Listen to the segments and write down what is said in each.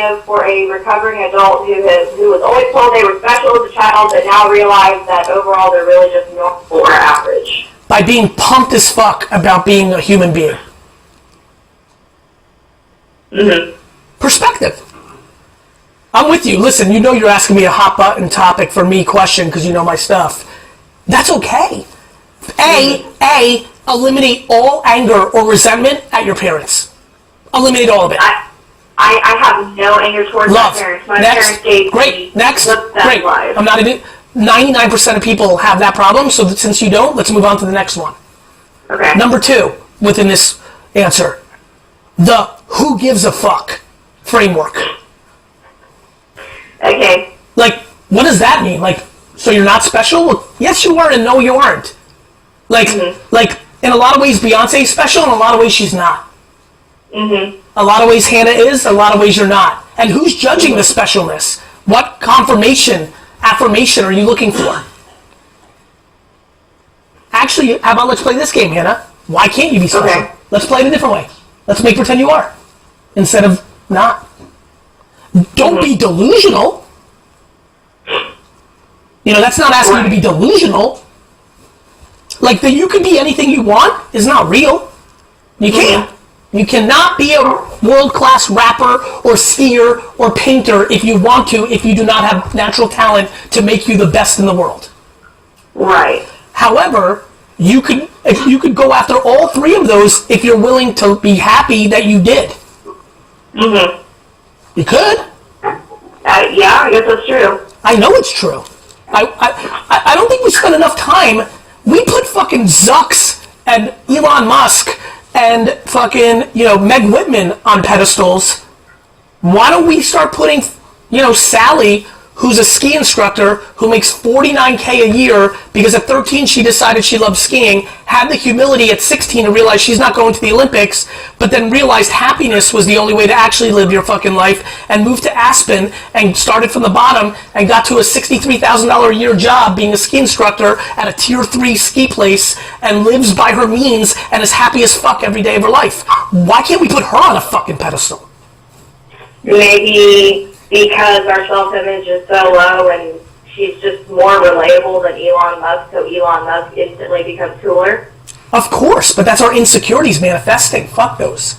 give for a recovering adult who was always told they were special as a child, but now realize that overall they're really just normal or average? By being pumped as fuck about being a human being. Mm-hmm. Perspective. I'm with you. Listen, you know you're asking me a hot button topic for me question because you know my stuff. That's okay. Eliminate all anger or resentment at your parents. Eliminate all of it. I have no anger towards my parents. My parents gave me the best life. I'm not even... 99% of people have that problem, so since you don't, let's move on to the next one. Okay. Number 2, within this answer, the who gives a fuck framework. Okay. Like, what does that mean? Like, so you're not special? Well, yes, you are, and no, you aren't. Like, in a lot of ways, Beyonce's special, in a lot of ways, she's not. Mm-hmm. A lot of ways, Hannah is, a lot of ways, you're not. And who's judging the specialness? What affirmation are you looking for? Actually, how about let's play this game, Hannah? Why can't you be special? Okay. Let's play it a different way. Let's make pretend you are, instead of not. Don't be delusional. You know, that's not asking you to be delusional. Like, that you can be anything you want is not real. You can't. You cannot be a world-class rapper or skier or painter if you want to, if you do not have natural talent to make you the best in the world. Right. However, you could go after all 3 of those if you're willing to be happy that you did. Mm-hmm. You could. Yeah, I guess that's true. I know it's true. I don't think we spend enough time. We put fucking Zucks and Elon Musk and fucking, Meg Whitman on pedestals. Why don't we start putting, Sally, who's a ski instructor who makes $49K a year because at 13 she decided she loved skiing, had the humility at 16 to realize she's not going to the Olympics, but then realized happiness was the only way to actually live your fucking life, and moved to Aspen and started from the bottom and got to a $63,000 a year job being a ski instructor at a tier 3 ski place and lives by her means and is happy as fuck every day of her life. Why can't we put her on a fucking pedestal? Maybe because our self-image is so low and she's just more relatable than Elon Musk, so Elon Musk instantly becomes cooler. Of course, but that's our insecurities manifesting. Fuck those.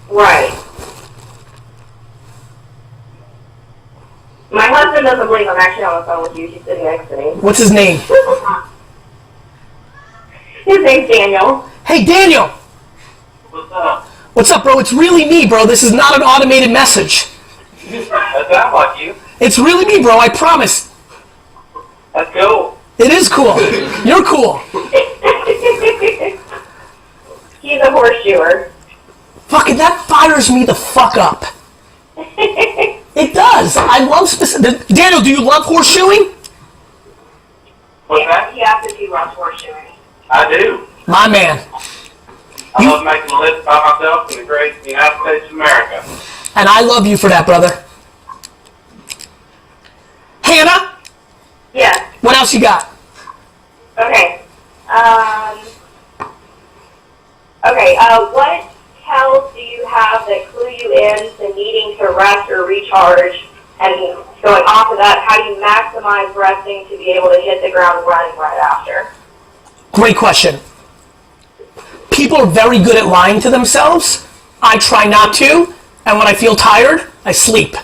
Right. My husband doesn't believe I'm actually on the phone with you. He's sitting next to me. What's his name? His name's Daniel. Hey, Daniel! What's up? What's up, bro? It's really me, bro. This is not an automated message. That sounds like you. It's really me, bro. I promise. That's cool. It is cool. You're cool. He's a horseshoer. Fucking, that fires me the fuck up. It does. I love specific. Daniel, do you love horseshoeing? What's that? He asked if he loves horseshoeing. I do. My man. I love making a list by myself in the great United States of America. And I love you for that, brother. Hannah? Yes. What else you got? Okay. What tells do you have that clue you in to needing to rest or recharge? And going off of that, how do you maximize resting to be able to hit the ground running right after? Great question. People are very good at lying to themselves. I try not to. And when I feel tired, I sleep.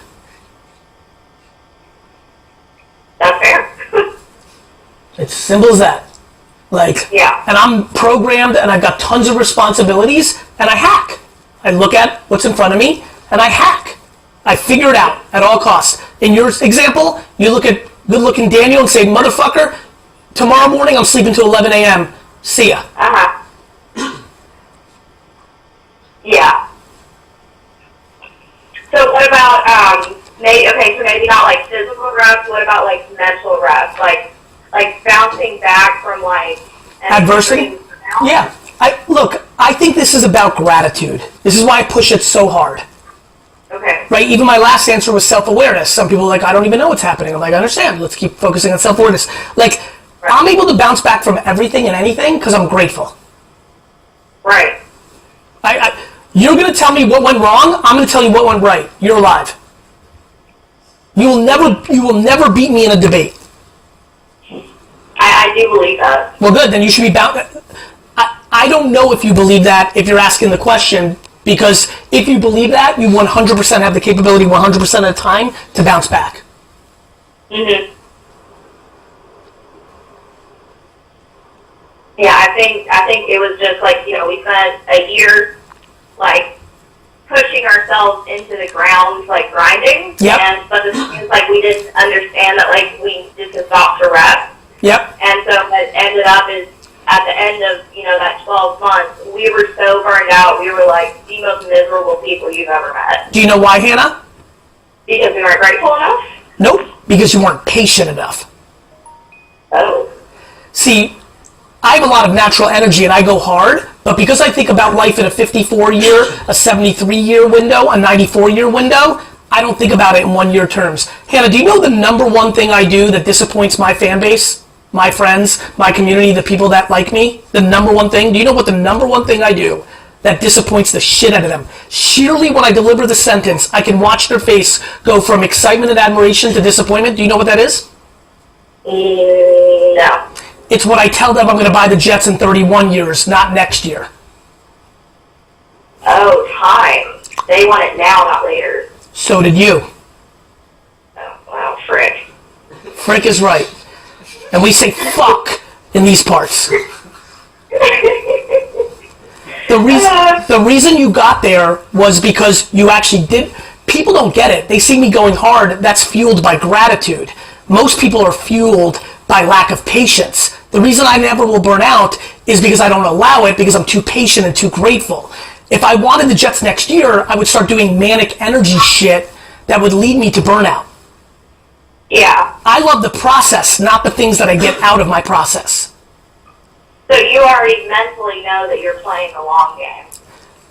That's fair. It's as simple as that. Yeah. And I'm programmed and I've got tons of responsibilities and I hack. I look at what's in front of me and I hack. I figure it out at all costs. In your example, you look at good-looking Daniel and say, motherfucker, tomorrow morning I'm sleeping till 11 a.m. See ya. Uh-huh. Yeah. So what about, maybe not like physical rest, what about like mental rest? Like bouncing back from like adversity? Yeah. I think this is about gratitude. This is why I push it so hard. Okay. Right? Even my last answer was self-awareness. Some people are like, I don't even know what's happening. I'm like, I understand. Let's keep focusing on self-awareness. Right. I'm able to bounce back from everything and anything because I'm grateful. Right. You're going to tell me what went wrong. I'm going to tell you what went right. You're alive. You will never beat me in a debate. I do believe that. Well, good. Then you should be bound. I don't know if you believe that if you're asking the question, because if you believe that, you 100% have the capability 100% of the time to bounce back. Mhm. Yeah, I think it was just like, we spent a year like pushing ourselves into the ground, like grinding. Yep. But the thing is, like, we didn't understand that, like, we just could stop to rest. Yep. And so what ended up is at the end of, that 12 months, we were so burned out. We were like the most miserable people you've ever met. Do you know why, Hannah? Because we weren't grateful enough? Nope. Because you weren't patient enough. Oh. See, I have a lot of natural energy and I go hard, but because I think about life in a 54-year, a 73-year window, a 94-year window, I don't think about it in 1 year terms. Hannah, do you know the number one thing I do that disappoints my fan base, my friends, my community, the people that like me? The number one thing? Do you know what the number one thing I do that disappoints the shit out of them? Sheerly, when I deliver the sentence, I can watch their face go from excitement and admiration to disappointment. Do you know what that is? No. It's what I tell them I'm going to buy the Jets in 31 years, not next year. Oh, time. They want it now, not later. So did you. Oh, wow, frick. Frick is right. And we say fuck in these parts. The reason you got there was because you actually did. People don't get it. They see me going hard. That's fueled by gratitude. Most people are fueled by lack of patience. The reason I never will burn out is because I don't allow it, because I'm too patient and too grateful. If I wanted the Jets next year, I would start doing manic energy shit that would lead me to burnout. Yeah. I love the process, not the things that I get out of my process. So you already mentally know that you're playing the long game.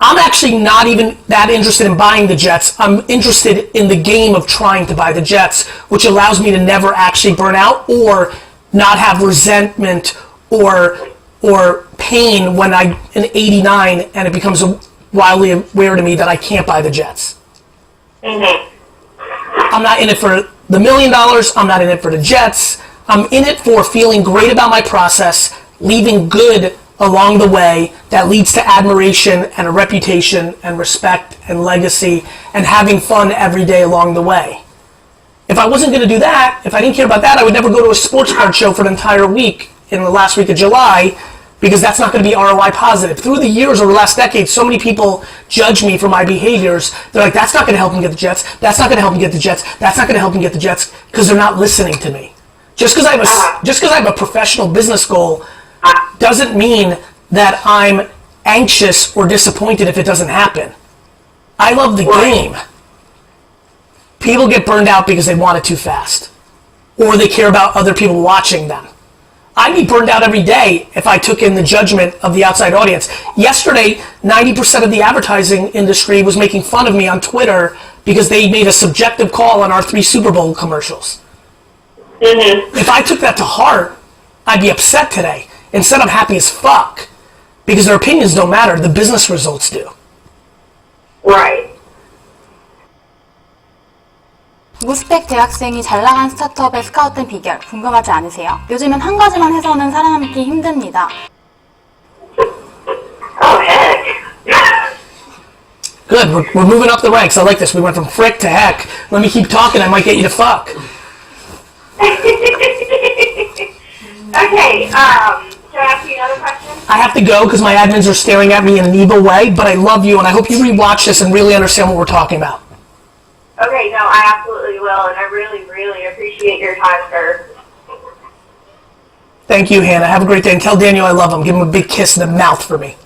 I'm actually not even that interested in buying the Jets. I'm interested in the game of trying to buy the Jets, which allows me to never actually burn out or not have resentment or pain when I'm in 89 and it becomes wildly aware to me that I can't buy the Jets. Mm-hmm. I'm not in it for the $1 million. I'm not in it for the Jets. I'm in it for feeling great about my process, leaving good along the way that leads to admiration and a reputation and respect and legacy and having fun every day along the way. If I wasn't going to do that, if I didn't care about that, I would never go to a sports card show for an entire week in the last week of July, because that's not going to be ROI positive. Through the years, over the last decade, so many people judge me for my behaviors. They're like, that's not going to help him get the Jets. That's not going to help him get the Jets. That's not going to help him get the Jets, because they're not listening to me. Just because I have a professional business goal doesn't mean that I'm anxious or disappointed if it doesn't happen. I love the game. People get burned out because they want it too fast, or they care about other people watching them. I'd be burned out every day if I took in the judgment of the outside audience. Yesterday, 90% of the advertising industry was making fun of me on Twitter because they made a subjective call on our 3 Super Bowl commercials. Mm-hmm. If I took that to heart, I'd be upset today. Instead, I'm happy as fuck because their opinions don't matter. The business results do. Right. 무스펙 대학생이 잘 나간 스타트업에 스카웃된 비결 궁금하지 않으세요? 요즘은 한 가지만 해서는 살아남기 힘듭니다. Oh, heck. Good, we're moving up the ranks. I like this. We went from frick to heck. Let me keep talking. I might get you to fuck. Okay, should I ask you another question? I have to go because my admins are staring at me in an evil way, but I love you and I hope you rewatch this and really understand what we're talking about. Okay, no, I absolutely will, and I really, really appreciate your time, sir. Thank you, Hannah. Have a great day. And tell Daniel I love him. Give him a big kiss in the mouth for me.